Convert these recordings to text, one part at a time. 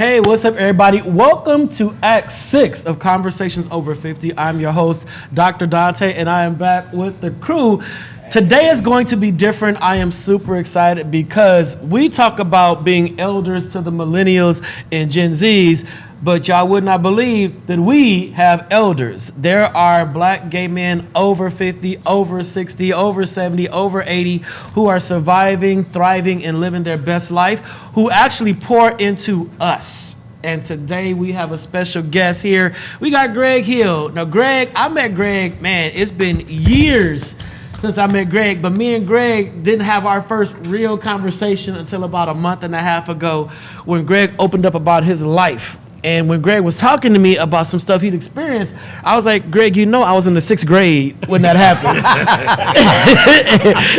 Hey, what's up, everybody? Welcome to Act 6 of Conversations Over 50. I'm your host, Dr. Dante, and I am back with the crew. Today is going to be different. I am super excited because we talk about being elders to the millennials and Gen Zs, but y'all would not believe that we have elders. There are black gay men over 50, over 60, over 70, over 80 who are surviving, thriving, and living their best life, who actually pour into us. And today we have a special guest here. We got Greg Hill. Now, Greg, I met Greg, man, it's been years since I met Greg, but me and Greg didn't have our first real conversation until about a month and a half ago when Greg opened up about his life. And when Greg was talking to me about some stuff he'd experienced, I was like, Greg, you know I was in the 6th grade when that happened.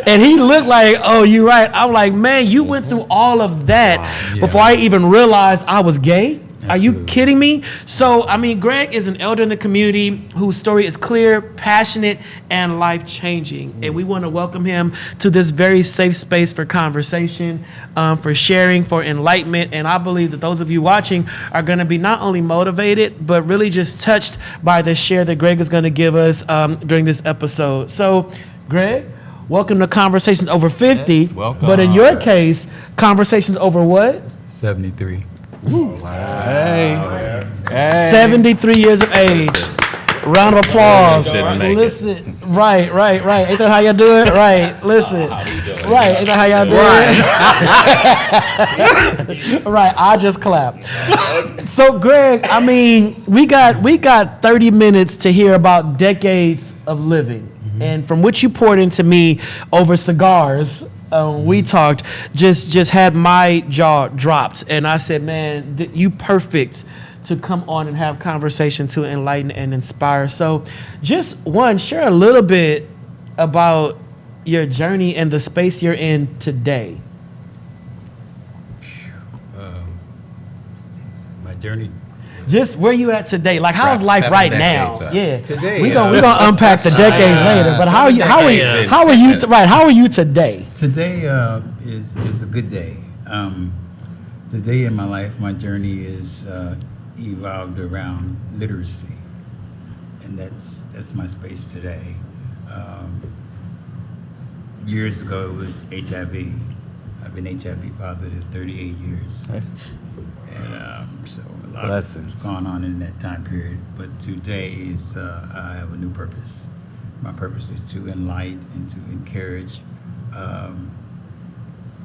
And he looked like, oh, you're right. I'm like, man, you went through all of that before I even realized I was gay? Are you kidding me? So, I mean, Greg is an elder in the community whose story is clear, passionate, and life-changing. And we want to welcome him to this very safe space for conversation, for sharing, for enlightenment. And I believe that those of you watching are going to be not only motivated, but really just touched by the share that Greg is going to give us during this episode. So, Greg, welcome to Conversations Over 50. Yes, welcome. But in your case, Conversations Over what? 73. Wow. Hey. 73 years of age. Round of applause. Didn't make Listen, right. Ain't that how y'all do it? Right. Listen. Right. Ain't that how y'all do it? Right. I just clapped. So, Greg, I mean, we got 30 minutes to hear about decades of living. And from what you poured into me over cigars, we talked, just had my jaw dropped. And I said, man, you perfect to come on and have conversation to enlighten and inspire. So just share a little bit about your journey and the space you're in today. My journey. Just where you at today? Like, how's life right now? Yeah, today. We gonna unpack the decades later. But how are you today? Today is a good day. Today in my life, my journey is evolved around literacy, and that's my space today. Years ago, it was HIV. I've been HIV positive 38 years. Okay. And so a lot Blessings. has gone on in that time period. But today is I have a new purpose. My purpose is to enlighten and to encourage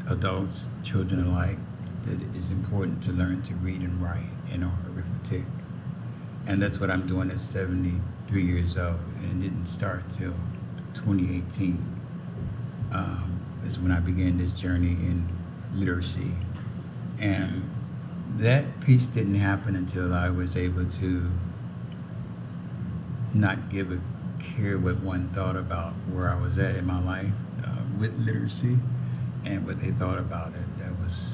adults, children alike, that it is important to learn to read and write and arithmetic. And that's what I'm doing at 73 years old. And it didn't start till 2018. Is when I began this journey in literacy. And that piece didn't happen until I was able to not give a care what one thought about where I was at in my life with literacy and what they thought about it. That was,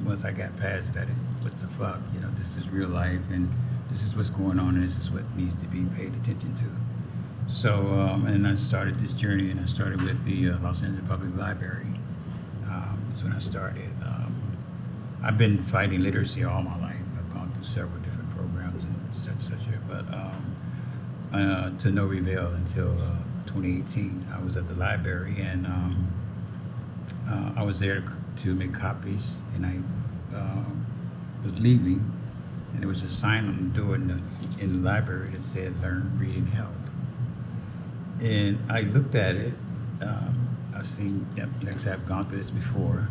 once I got past that, what the fuck, this is real life and this is what's going on and this is what needs to be paid attention to. So, and I started this journey, and I started with the Los Angeles Public Library. That's when I started. I've been fighting literacy all my life. I've gone through several different programs and such, but to no avail until 2018. I was at the library, and I was there to make copies, and I was leaving, and there was a sign on the door in the library that said, "Learn, Read, and Help." And I looked at it. I've seen, I've gone through this before.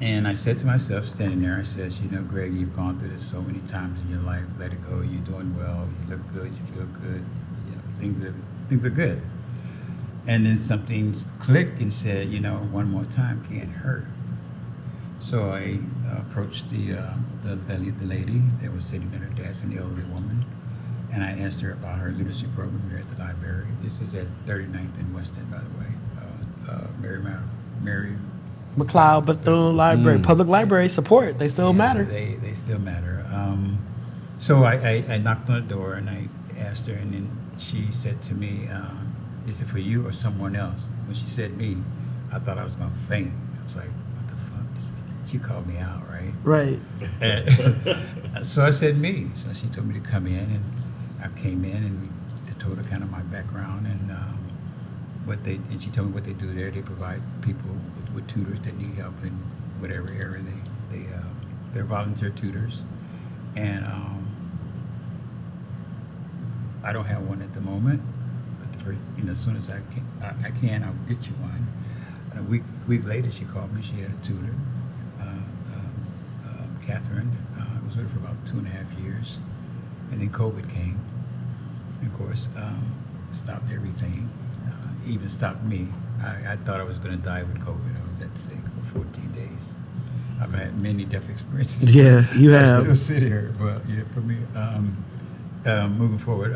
And I said to myself, standing there, I said, Greg, you've gone through this so many times in your life. Let it go. You're doing well. You look good. You feel good. Things are good. And then something clicked and said, one more time can't hurt. So I approached the lady that was sitting at her desk, an elderly woman. And I asked her about her literacy program here at the library. This is at 39th and West End, by the way. Mary McLeod Bethune Library, public library support. They still matter. They still matter. So I knocked on the door and I asked her, and then she said to me, "Is it for you or someone else?" When she said me, I thought I was going to faint. I was like, "What the fuck?" she called me out, right? Right. And so I said me. So she told me to come in, and I came in, and I told her kind of my background and and she told me what they do there. They provide people with tutors that need help in whatever area they're volunteer tutors, and I don't have one at the moment, but as soon as I can, I'll get you one. And a week later, she called me. She had a tutor, Catherine. I was with her for about 2.5 years, and then COVID came. And of course, stopped everything. Even stopped me. I thought I was going to die with COVID. I was that sick for 14 days. I've had many death experiences. Yeah, you have. I still sit here, but yeah, for me, moving forward,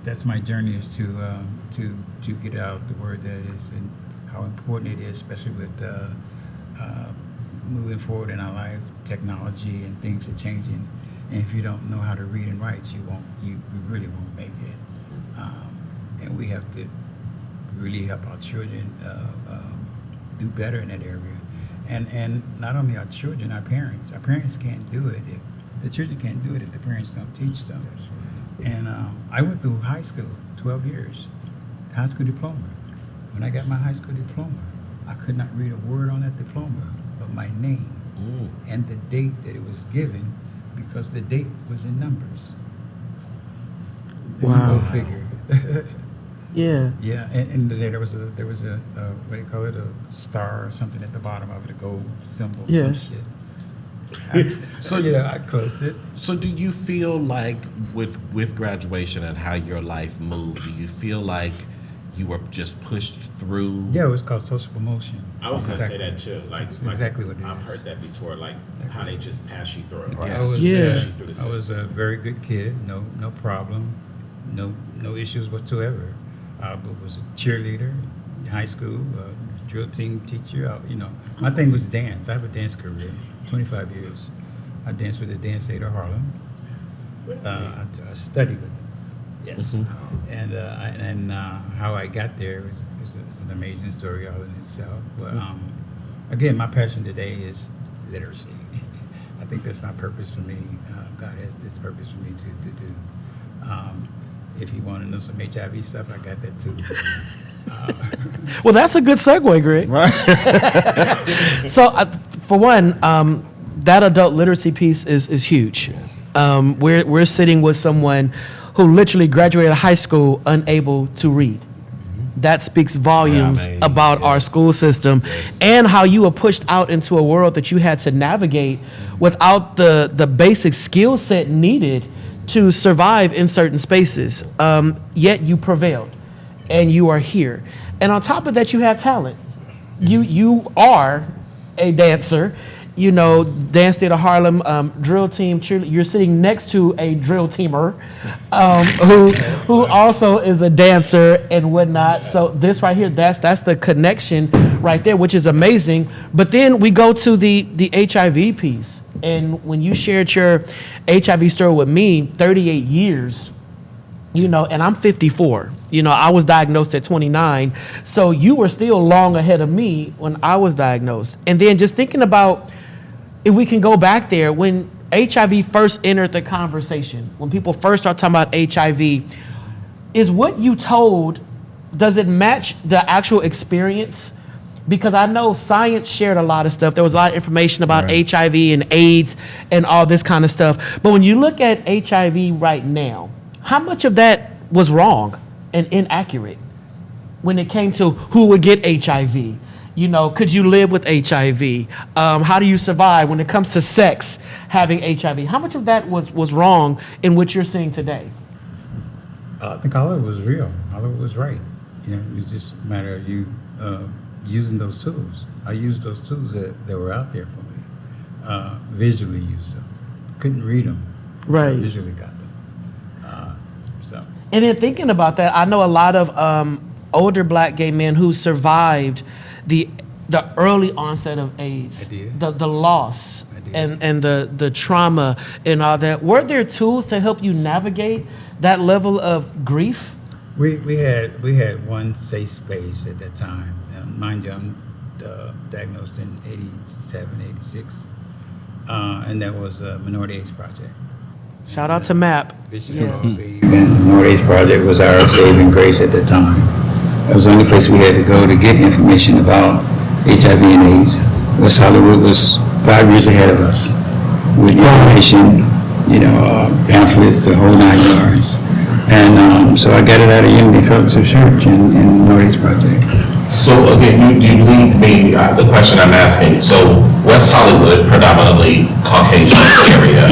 that's my journey, is to get out the word that is and how important it is, especially with moving forward in our life. Technology and things are changing, and if you don't know how to read and write, you really won't make it. And we have to really help our children do better in that area. And not only our children, our parents. Our parents can't do it. If the children can't do it if the parents don't teach them. And I went through high school, 12 years, high school diploma. When I got my high school diploma, I could not read a word on that diploma but my name and the date that it was given, because the date was in numbers. Wow. Go figure. Yeah. Yeah, and there was a what do you call it, a star or something at the bottom of it, a gold symbol, Yeah. some shit. So I closed it. So do you feel like with graduation and how your life moved, do you feel like you were just pushed through? Yeah, it was called social promotion. I was going to say that too. Like exactly what it I've is. heard that before, like how they just pass you through. I was, Yeah. Pass you through the I was system. a very good kid. No problem. No issues whatsoever. I was a cheerleader in high school, drill team teacher. My thing was dance. I have a dance career, 25 years. I danced with the Dance Aid of Harlem. I studied with them. Yes. Mm-hmm. And how I got there is an amazing story all in itself. But again, my passion today is literacy. I think that's my purpose for me. God has this purpose for me to do. If you want to know some HIV stuff, I got that too. Well, that's a good segue, Greg. So, for one, that adult literacy piece is huge. We're sitting with someone who literally graduated high school unable to read. That speaks volumes about our school system and how you were pushed out into a world that you had to navigate without the basic skill set needed to survive in certain spaces. Yet you prevailed and you are here. And on top of that, you have talent. You are a dancer. Dance Theater Harlem, drill team, cheerleader. You're sitting next to a drill teamer who also is a dancer and whatnot. Yes. So this right here, that's the connection right there, which is amazing. But then we go to the HIV piece. And when you shared your HIV story with me, 38 years, and I'm 54. I was diagnosed at 29. So you were still long ahead of me when I was diagnosed. And then just thinking about, if we can go back there, when HIV first entered the conversation, when people first start talking about HIV, is what you told, does it match the actual experience? Because I know science shared a lot of stuff. There was a lot of information about HIV and AIDS and all this kind of stuff. But when you look at HIV right now, how much of that was wrong and inaccurate when it came to who would get HIV? Could you live with HIV? How do you survive when it comes to sex, having HIV? How much of that was wrong in what you're seeing today? I think all of it was real. All of it was right. It was just a matter of you using those tools. I used those tools that were out there for me. Visually used them. Couldn't read them. Right. Visually got them. And then thinking about that, I know a lot of older black gay men who survived the early onset of AIDS, the loss and the trauma and all that. Were there tools to help you navigate that level of grief? We had one safe space at that time. Mind you, I'm diagnosed in 87, 86. And that was a Minority AIDS Project. Shout out to MAP. Bishop Yeah. Corby and the Minority AIDS Project was our saving grace at the time. That was the only place we had to go to get information about HIV and AIDS. West Hollywood was 5 years ahead of us with information, pamphlets, the whole 9 yards. And so I got it out of Unity Fellowship Church and Minority AIDS Project. So again, you lead me, the question I'm asking, so West Hollywood, predominantly Caucasian area,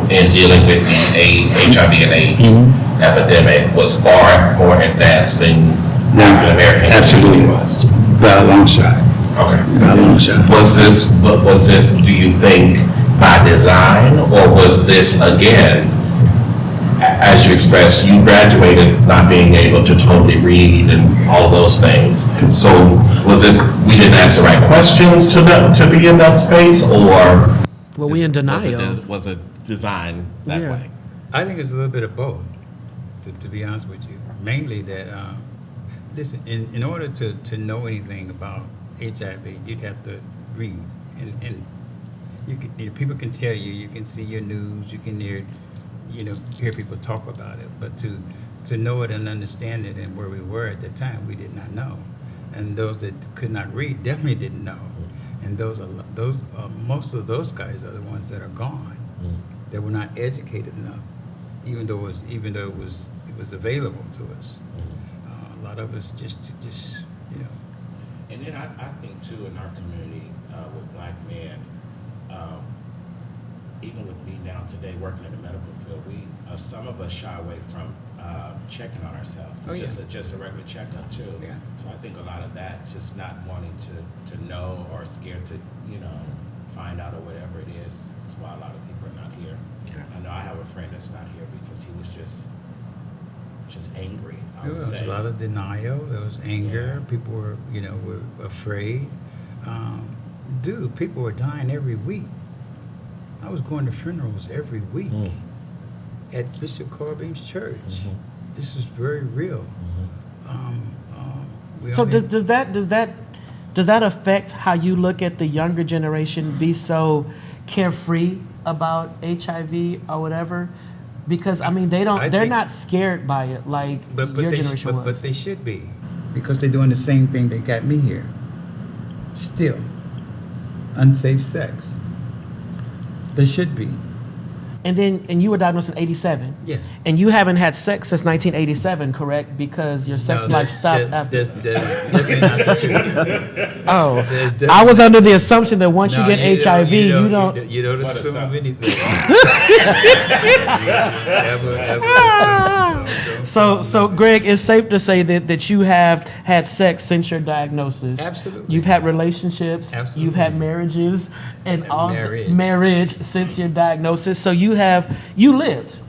in dealing with the HIV and AIDS epidemic was far more advanced than African American Absolutely. was. By a long shot. Okay. By a long shot. Was this, do you think, by design, or was this, again, as you expressed, you graduated not being able to totally read and all those things. So was this, we didn't ask the right questions to be in that space, or? Well, we in denial. Was it designed that Yeah. way? I think it's a little bit of both, to be honest with you. Mainly that, listen, in order to know anything about HIV, you'd have to read. And people can tell you, you can see your news, you can hear people talk about it. But to know it and understand it and where we were at the time, we did not know. And those that could not read definitely didn't know. And most of those guys are the ones that are gone. That were not educated enough, even though it was available to us. A lot of us just. And then I think too, in our community, with black men, even with me now today working in the medical field, some of us shy away from checking on ourselves. Oh, yeah. Just a regular checkup too. Yeah. So I think a lot of that, just not wanting to know or scared to, find out or whatever it is why a lot of people are not here. Yeah. I know I have a friend that's not here because he was just angry, I There would was say. a lot of denial. There was anger. Yeah. People were afraid. People were dying every week. I was going to funerals every week at Bishop Corbin's church. This is very real. So does that affect how you look at the younger generation be so carefree about HIV or whatever? Because they're not scared by it like your generation was. But they should be, because they're doing the same thing that got me here. Still, unsafe sex. They should be. And you were diagnosed in 87. Yes. And you haven't had sex since 1987, correct? Because your sex life stopped after. That's definitely not the truth. Oh, I was under the assumption that once you get HIV, you don't. You don't What a assume sound. anything. Ever assume. So Greg, it's safe to say that you have had sex since your diagnosis. Absolutely. You've had relationships. Absolutely. You've had marriages and all Marriage. since your diagnosis. So you lived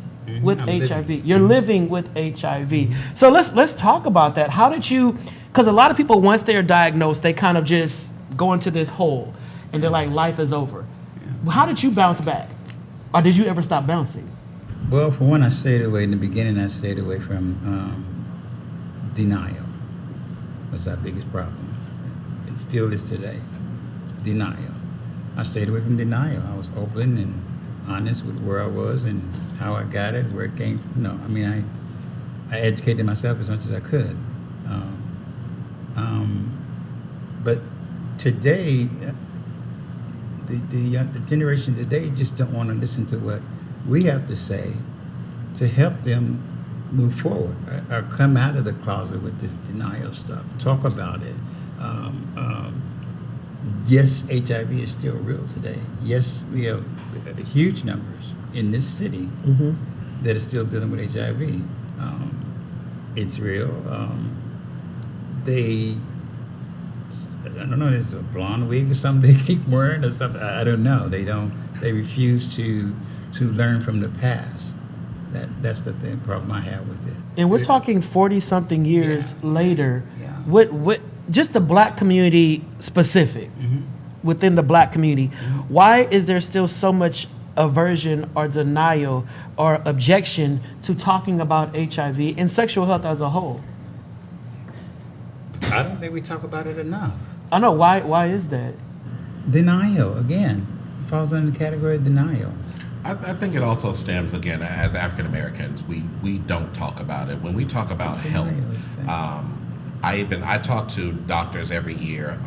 with I'm HIV. living. You're living with HIV. So let's talk about that. How did you? Because a lot of people, once they are diagnosed, they kind of just go into this hole, and they're like, life is over. How did you bounce back, or did you ever stop bouncing? Well, for one, I stayed away in the beginning. I stayed away from denial. Was our biggest problem. It still is today. Denial. I stayed away from denial. I was open and honest with where I was and how I got it, where it came. I educated myself as much as I could. But today, the generation today just don't want to listen to what we have to say to help them move forward or come out of the closet with this denial stuff. Talk about it. Yes, HIV is still real today. Yes, we have huge numbers in this city that are still dealing with HIV. It's real. I don't know, there's a blonde wig or something they keep wearing or something. I don't know. They refuse to learn from the past. That's the problem I have with it. And we're talking 40-something years later. Yeah. What just the black community specific, within the black community, why is there still so much aversion or denial or objection to talking about HIV and sexual health as a whole? I don't think we talk about it enough. I know. Why is that? Denial, again, falls under the category of denial. I think it also stems, again, as African Americans, we don't talk about it. When we talk about health, I talk to doctors every year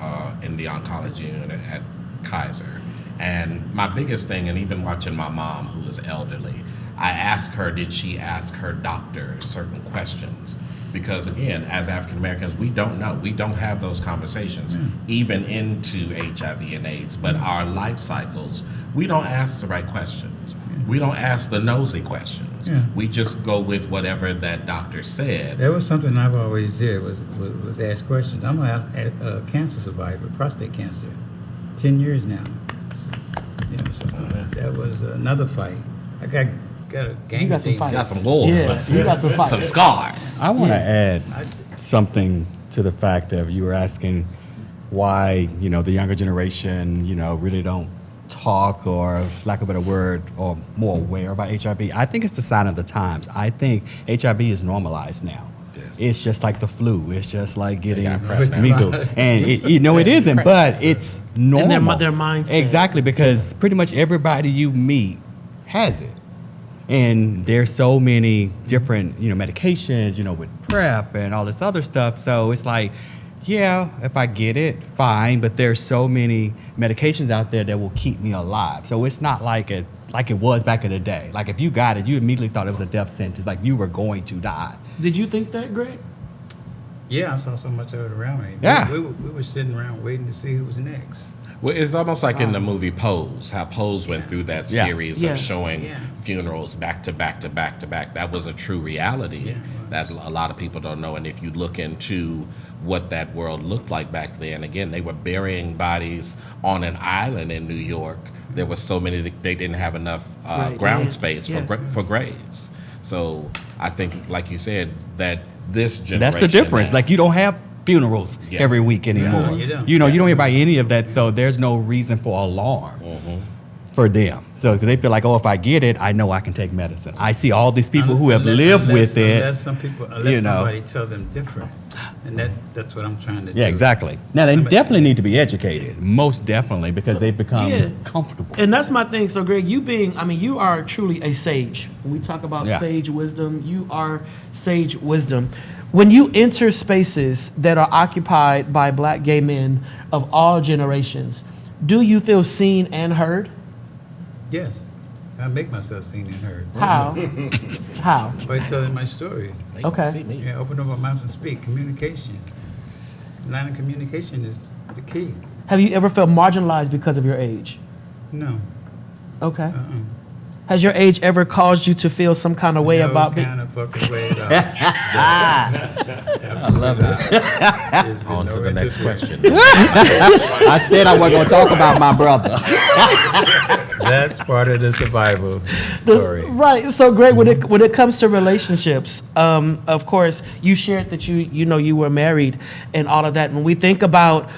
in the oncology unit at Kaiser. And my biggest thing, and even watching my mom, who is elderly, I ask her, did she ask her doctor certain questions? Because again, as African Americans, we don't know. We don't have those conversations, even into HIV and AIDS. But our life cycles, we don't ask the right questions. We don't ask the nosy questions. We just go with whatever that doctor said. That was something I've always did, was ask questions. I'm a cancer survivor, prostate cancer, 10 years now. So, that was another fight. I got a gang. You got some thing. fights. You got some wars, Yeah, you got some fights. some scars. I want to add something to the fact that you were asking why, the younger generation, really don't talk, or lack of a better word, or more aware about HIV. I think it's the sign of the times. I think HIV is normalized now. Yes. It's just like the flu. It's just like getting got PrEP now. measles. And it isn't, but it's normal. And their mindset. Exactly, because pretty much everybody you meet has it. And there's so many different, medications, with PrEP and all this other stuff. So it's like, yeah, if I get it, fine. But there's so many medications out there that will keep me alive. So it's not like it was back in the day. Like if you got it, you immediately thought it was a death sentence. Like you were going to die. Did you think that, Greg? Yeah, I saw so much of it around me. Yeah. We were sitting around waiting to see who was next. Well, it's almost like in the movie Pose, how Pose went through that Yeah. series Yeah. of showing Yeah. funerals back to back to back to back. That was a true reality Yeah, it that a lot of people don't know. And if you look into what that world looked like back then, again, they were burying bodies on an island in New York. There were so many that they didn't have enough Right, ground yeah, space yeah. for graves. So I think, like you said, that this generation. That's the difference. now- Like you don't have funerals Yeah. every week anymore. you don't. You don't hear about any of that. So there's no reason for alarm for them. So 'cause they feel like, oh, if I get it, I know I can take medicine. I see all these people who have lived with it. Unless somebody tell them different. And that's what I'm trying to do. Yeah, exactly. Now they definitely need to be educated, most definitely, because they've become yeah. comfortable. And that's my thing. So, Greg, you are truly a sage. When we talk about Yeah. sage wisdom, you are sage wisdom. When you enter spaces that are occupied by black gay men of all generations, do you feel seen and heard? Yes. I make myself seen and heard. How? How? By telling my story. They can Okay. see me. Yeah, open up my mouth and speak. Communication. Line of communication is the key. Have you ever felt marginalized because of your age? No. Okay. Has your age ever caused you to feel some kind of way no about kind of fucking way at all. I love it. There's been On no to the next interference. question. I said I wasn't going to talk about my brother. That's part of the survival This- story. right. So, Greg, when it comes to relationships, of course, you shared that you were married and all of that. When we think about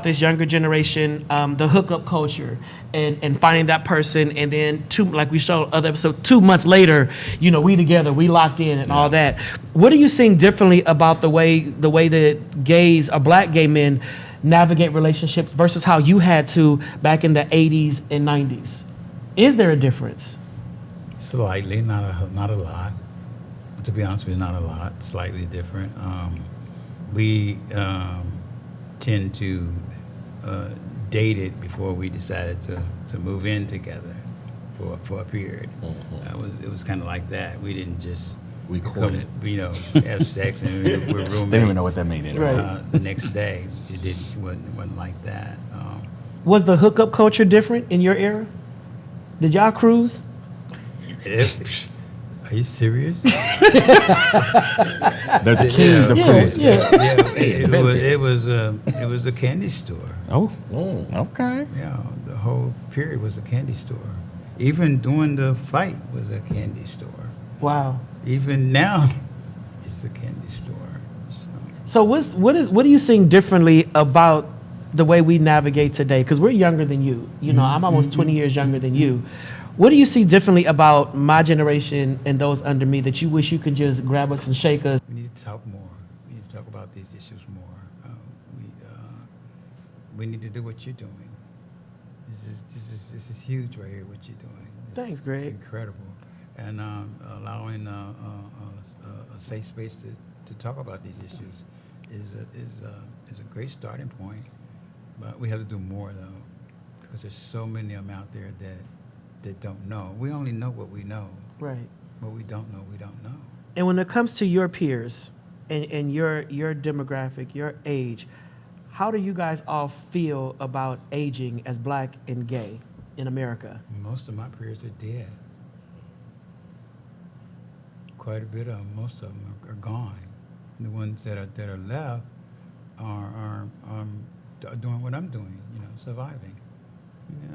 this younger generation, the hookup culture, and finding that person, and then like we showed other episode, 2 months later, we together, we locked in, and all that. What are you seeing differently about the way that gays or black gay men navigate relationships versus how you had to back in the 80s and 90s? Is there a difference? Slightly, not a lot. To be honest with you, not a lot. Slightly different. We tend to date it before we decided to move in together for a period. It was kind of like that. We didn't just We courted. have sex and we're roommates. They don't even know what that means anymore. Right. The next day, it wasn't like that. Was the hookup culture different in your era? Did y'all cruise? Are you serious? They're the kings of cruising. It was a candy store. Oh, okay. Yeah, the whole period was a candy store. Even during the fight was a candy store. Wow. Even now, it's a candy store. So what are you seeing differently about the way we navigate today? Because we're younger than you. I'm almost 20 years younger than you. What do you see differently about my generation and those under me that you wish you could just grab us and shake us? We need to talk more. We need to talk about these issues more. we need to do what you're doing. This is huge right here. What you're doing. Thanks, Greg. It's incredible, and allowing a safe space to talk about these issues is a great starting point. But we have to do more though, because there's so many of them out there that don't know. We only know what we know. Right. What we don't know, we don't know. And when it comes to your peers and your demographic, your age, how do you guys all feel about aging as Black and gay in America? Most of my peers are dead. Quite a bit of them, most of them are gone. The ones that are left are doing what I'm doing, surviving.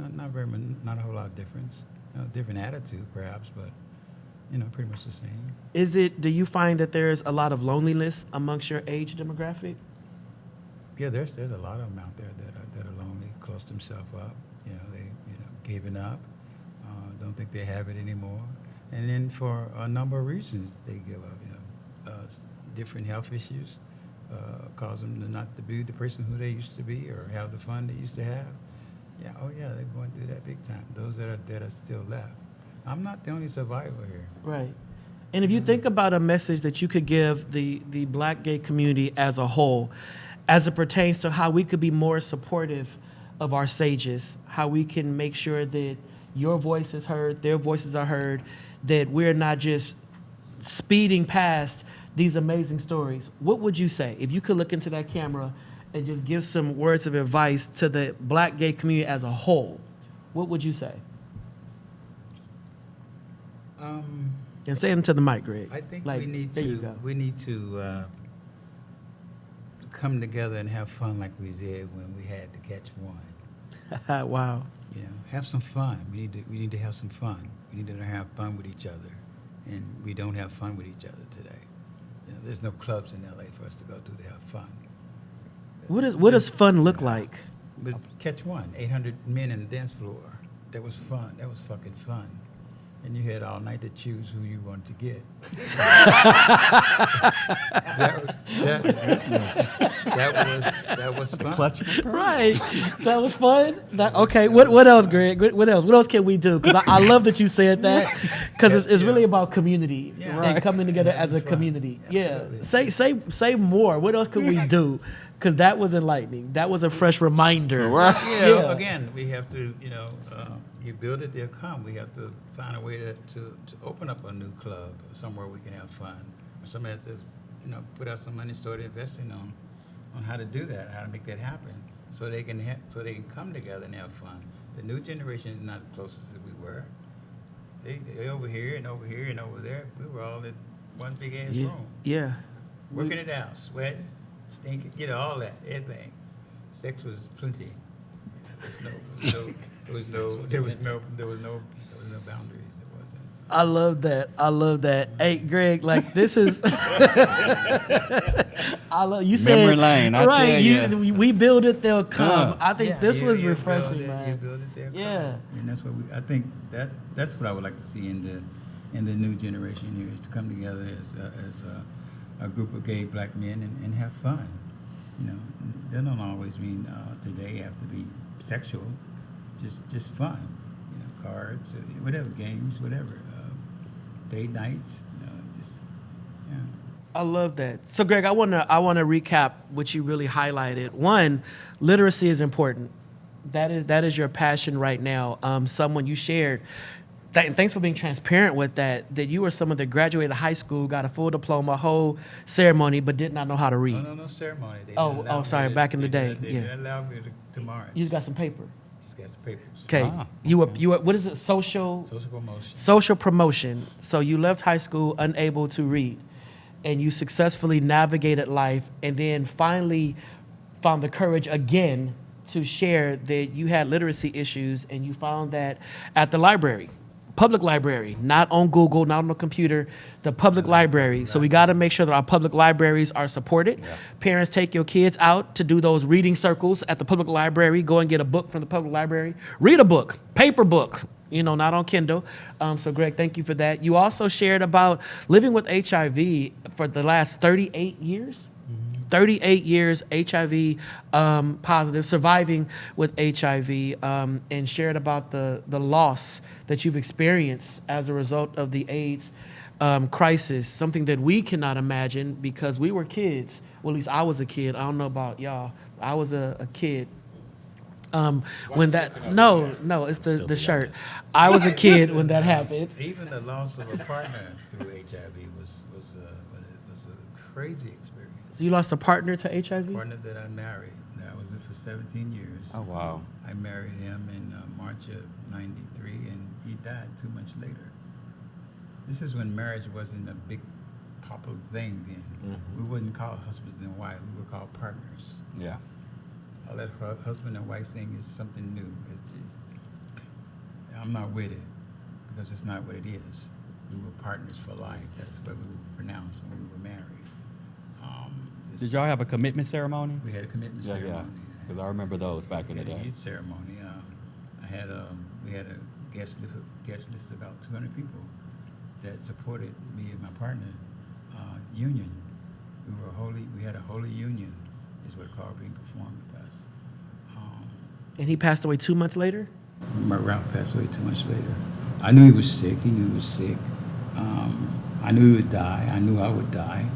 Not a whole lot of difference. Different attitude perhaps, but pretty much the same. Do you find that there's a lot of loneliness amongst your age demographic? Yeah, there's a lot of them out there that are lonely, close themselves up. They giving up, don't think they have it anymore, and then for a number of reasons they give up. Different health issues cause them to not to be the person who they used to be or have the fun they used to have. Yeah, they're going through that big time. Those that are still left. I'm not the only survivor here. Right. And if you think about a message that you could give the Black gay community as a whole, as it pertains to how we could be more supportive of our sages, how we can make sure that your voice is heard, their voices are heard, that we're not just speeding past these amazing stories, what would you say? If you could look into that camera and just give some words of advice to the Black gay community as a whole, what would you say? And say them to the mic, Greg. I think like, we need there you go. to come together and have fun like we did when we had to catch one. Wow. Have some fun. We need to have some fun. We need to have fun with each other, and we don't have fun with each other today. There's no clubs in LA for us to go to have fun. What does fun look like? But catch one, 800 men in the dance floor. That was fun. That was fucking fun. And you had all night to choose who you wanted to get. that was fun. Right. That was fun. Okay. What else, Greg? What else? What else can we do? Because I love that you said that. Because it's really about community and coming together as a community. Absolutely. Yeah. Say more. What else could we do? Because that was enlightening. That was a fresh reminder. Yeah. Again, we have to, you build it, they'll come. We have to find a way to open up a new club somewhere we can have fun. Or somebody that says, put out some money, start investing on how to do that, how to make that happen, so they can come together and have fun. The new generation is not the closest that we were. They over here and over here and over there. We were all in one big ass room. Yeah. Working it out, sweating, stinking, all that, everything. Sex was plenty. There was no boundaries. There wasn't. I love that. Hey, Greg, like this is. I love you said Memory lane. I right. tell We build it, they'll come. I think this was you refreshing, build it, man. You build it, they'll Yeah. come. And that's what I think that's what I would like to see in the new generation here, is to come together as a group of gay Black men and have fun. That don't always mean today have to be sexual, just fun, cards, whatever, games, whatever, date nights, I love that. So, Greg, I wanna recap what you really highlighted. One, literacy is important. That is your passion right now. Someone you shared. Thanks for being transparent with that you were someone that graduated high school, got a full diploma, whole ceremony, but did not know how to read. No ceremony. They Oh, didn't allow me sorry, back in the day, They yeah. didn't allow me to march. You just got some paper. Just got some papers. Okay. You were what is it? Social promotion. social promotion. So you left high school unable to read, and you successfully navigated life, and then finally found the courage again to share that you had literacy issues, and you found that at the library. Public library, not on Google, not on the computer, the public library. So we got to make sure that our public libraries are supported. Yeah. Parents, take your kids out to do those reading circles at the public library. Go and get a book from the public library. Read a book, paper book, not on Kindle. So Greg, thank you for that. You also shared about living with HIV for the last 38 years. 38 years HIV positive, surviving with HIV, and shared about the loss that you've experienced as a result of the AIDS crisis, something that we cannot imagine because we were kids. Well, at least I was a kid. I don't know about y'all. I was a kid. When that no, it's the shirt. I was a kid when that happened. Even the loss of a partner through HIV was a crazy experience. You lost a partner to HIV? Partner that I married, that I was with for 17 years. Oh, wow. I married him in March of '93, and he died 2 months later. This is when marriage wasn't a big popular thing then. We wouldn't call husbands and wives; we would call partners. Yeah. All that husband and wife thing is something new. I'm not with it because it's not what it is. We were partners for life. That's what we would pronounce when we were married. Did y'all have a commitment ceremony? We had a commitment Yeah, ceremony. because I remember those back in the We had a day. huge ceremony. We had a guest list of about 200 people that supported me and my partner. Union. We had a holy union, is what called being performed with us. And he passed away 2 months later? My Ralph passed away 2 months later. I knew he was sick. He knew he was sick. I knew he would die. I knew I would die.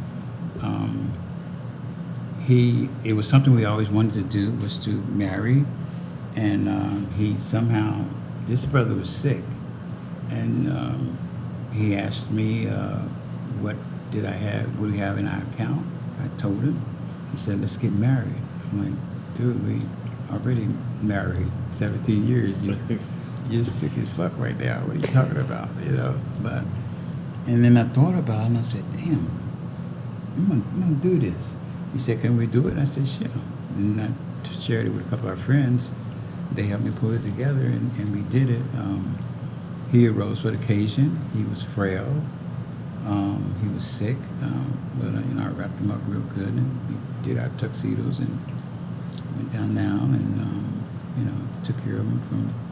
It was something we always wanted to do, was to marry. And he somehow, this brother was sick. And he asked me, what do we have in our account? I told him. He said, let's get married. I'm like, dude, we already married 17 years. You're sick as fuck right now. What are you talking about? And then I thought about it and I said, damn, I'm gonna do this. He said, can we do it? I said, sure. And I shared it with a couple of our friends. They helped me pull it together and we did it. He arose for the occasion. He was frail. He was sick, but I wrapped him up real good, and we did our tuxedos and went down and took care of him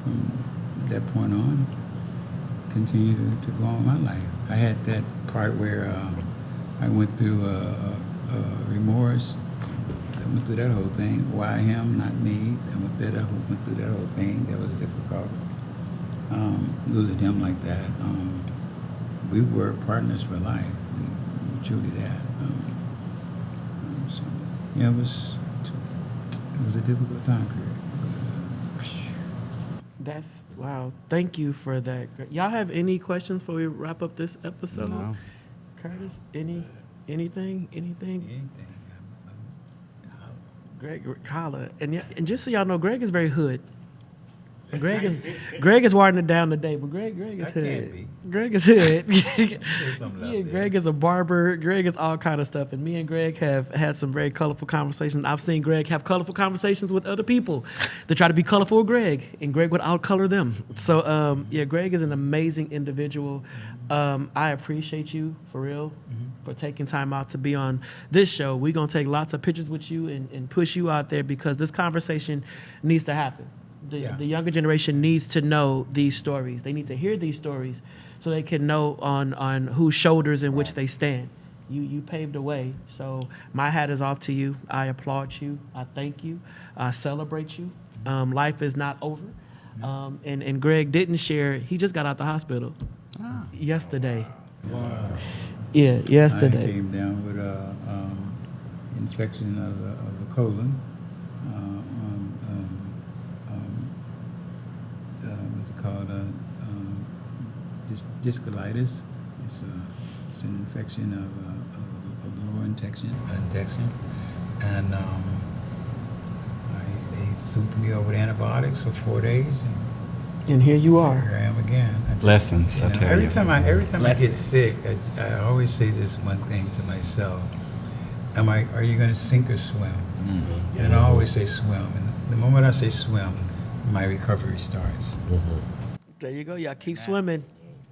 from that point on. Continued to go on my life. I had that part where I went through remorse. I went through that whole thing. Why him, not me? I went through that whole thing. That was difficult. Losing him like that. We were partners for life. We truly that. So yeah, it was a difficult time period. That's wow. Thank you for that. Y'all have any questions before we wrap up this episode? No. Curtis, anything? Anything. Greg, holla. And just so y'all know, Greg is very hood. Greg is watering it down today, but Greg is I hood. can't be. Greg is hood. There's something out Yeah, there. Greg is a barber. Greg is all kind of stuff. And me and Greg have had some very colorful conversations. I've seen Greg have colorful conversations with other people that try to be colorful with Greg, and Greg would outcolor them. So, Greg is an amazing individual. I appreciate you, for real, for taking time out to be on this show. We're going to take lots of pictures with you and push you out there because this conversation needs to happen. The younger generation needs to know these stories. They need to hear these stories so they can know on whose shoulders in which they stand. You paved the way. So my hat is off to you. I applaud you. I thank you. I celebrate you. Life is not over. And Greg didn't share. He just got out the hospital yesterday. Wow. Yeah, yesterday. I came down with infection of the colon. What's it called? Discolitis. It's an infection of the lower intestine. And they souped me over with antibiotics for 4 days. And here you are. Here I am again. Blessings, I tell every you. time I get sick, I always say this one thing to myself: are you going to sink or swim? Mm-hmm. And I always say swim. And the moment I say swim, my recovery starts. There you go. Y'all keep swimming.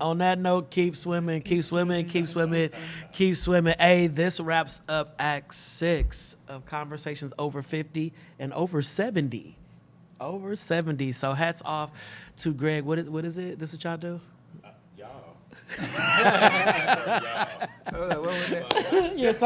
On that note, keep swimming, keep swimming, keep swimming, keep swimming. Hey, this wraps up Act 6 of Conversations Over 50 and Over 70. Over 70. So hats off to Greg. What is it? This what y'all do? Y'all. Yeah, it's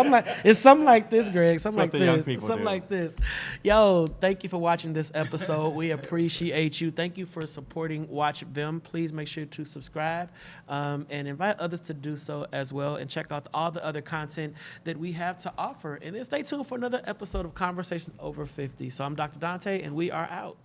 something like this, Greg. Something like What the young this. people Something do. like this. Yo, thank you for watching this episode. We appreciate you. Thank you for supporting WatchVIM. Please make sure to subscribe and invite others to do so as well. And check out all the other content that we have to offer. And then stay tuned for another episode of Conversations Over 50. So I'm Dr. Dante, and we are out.